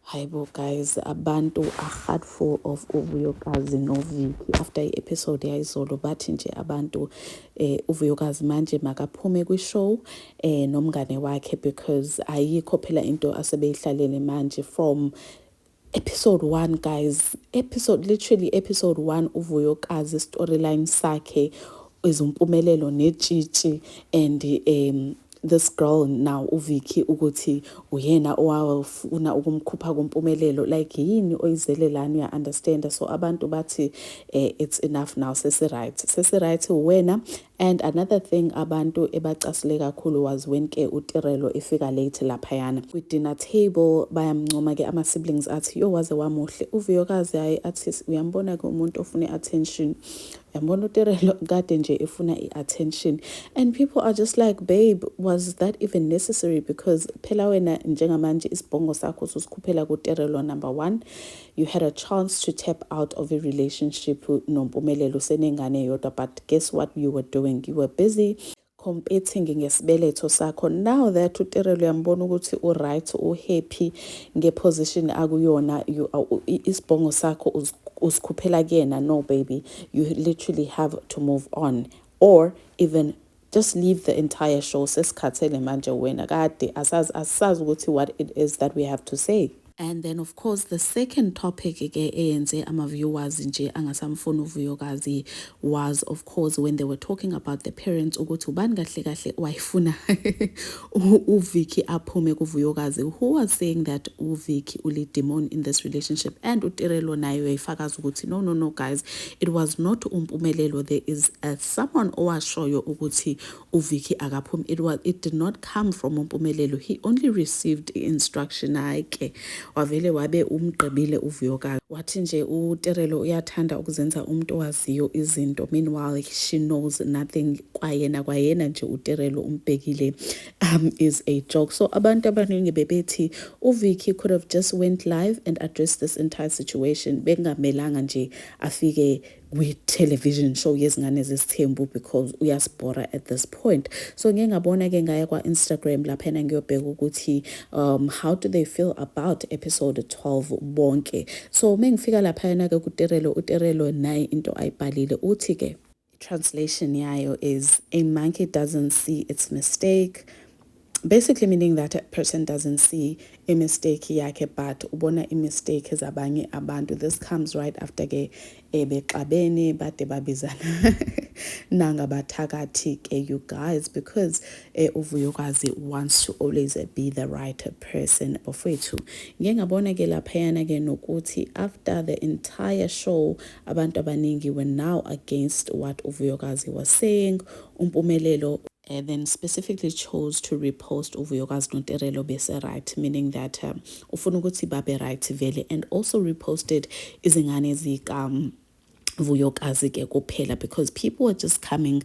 Hayibo guys, abantu are heart full of Uvuyokazi noVicky. After i-episode yayizolo bathi nje abantu Uvuyokazi manje makaphume kwi-show nomngane wakhe because ayikho phela into asebeyihlalele manje from episode 1 guys. Literally episode 1 Uvuyokazi storyline sakhe izumpumelelo netshitshi and this girl now uVicky ukuthi uyena owafuna ukumkhupha kumpumelelo like yini oyizelelani uya understand. So abantu bathi it's enough now, sesiright wena. And another thing abantu ebacasile kakhulu was when ke uTirelo efika late laphayana with dinner table bayamncoma ke ama siblings athi yo waze wamuhle uVuyokazi hayi athi uyambona ke umuntu ofuna attention, yambona uTirelo kade nje efuna i-attention. And people are just like, babe, was that even necessary? Because phela wena njengamanje isibhongo sakho ususikhuphela kuTirelo. Number one, you had a chance to tap out of a relationship nompumelelo senengane yodwa, but guess what you were doing? You were busy competing ngesibeletho sakho. Now that uTirelo yambona ukuthi u-right, u-happy nge-position akuyona, isibhongo sakho usikhuphela kuyena. No baby, you literally have to move on, or even just leave the entire show. Sesikhathele manje wena kade asazi ukuthi what it is that we have to say. And then of course the second topic ke eyenze ama-viewers nje angasamfuna uVuyokazi was of course when they were talking about the parents ukuthi ubani kahle kahle wayifuna uVicky aphume kuVuyokazi, who was saying that uVicky uli demon in this relationship. And uTirelo nayo yayifakaza ukuthi no guys, it was not umpumelelo. There is someone owashoyo ukuthi uVicky akaphume. It did not come from umpumelelo. He only received instruction ayike wavele wabe umgqibile uVuyokazi. Wathi nje uTirelo uyathanda ukuzenza umuntu owaziyo izinto, meanwhile she knows nothing. Kwayena nje uTirelo umbhekile is a joke. So abantu abaningi bebethi uVicky could have just went live and addressed this entire situation, bengamelanga nje afike kwi-television show yezingane zesithembu because uyasibhora at this point. So ngeke ngabona ke ngaya kwa-Instagram laphana ngiyobheka ukuthi how do they feel about episode 12 bonke. So mengifika laphana ke uTirelo naye into ayibhalile uthi ke translation yayo is a monkey doesn't see its mistake, basically meaning that a person doesn't see a mistake yakhe but ubona i-mistake ezabanye abantu. This comes right after ke bexabene bade babizana nangabathakathi ke you guys, because uVuyokazi wants to always be the right person bafowethu. Ngeke ngabona ke laphayana ke nokuthi after the entire show abantu abaningi were now against what uVuyokazi was saying. Umpumelelo then specifically chose to repost uVuyokazi noTirelo bese right, meaning that ufuna ukuthi babe right vele, and also reposted izingane zika Vuyokazi ke kuphela because people were just coming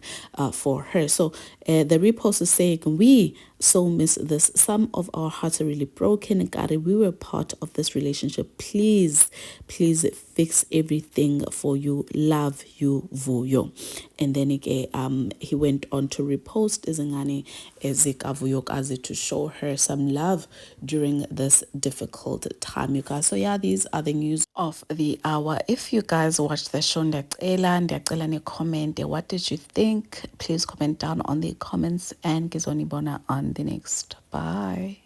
for her. So the repost is saying, we so miss this. Some of our hearts are really broken. Gary, we were part of this relationship. Please fix everything for you. Love you, Vuyo. And then he went on to repost izingane ezika Vuyokazi to show her some love during this difficult time, you guys. So yeah, these are the news of the hour. If you guys watched the show, ndiyacela ni-comment. What did you think? Please comment down on the comments and ngizonibona on the next. Bye.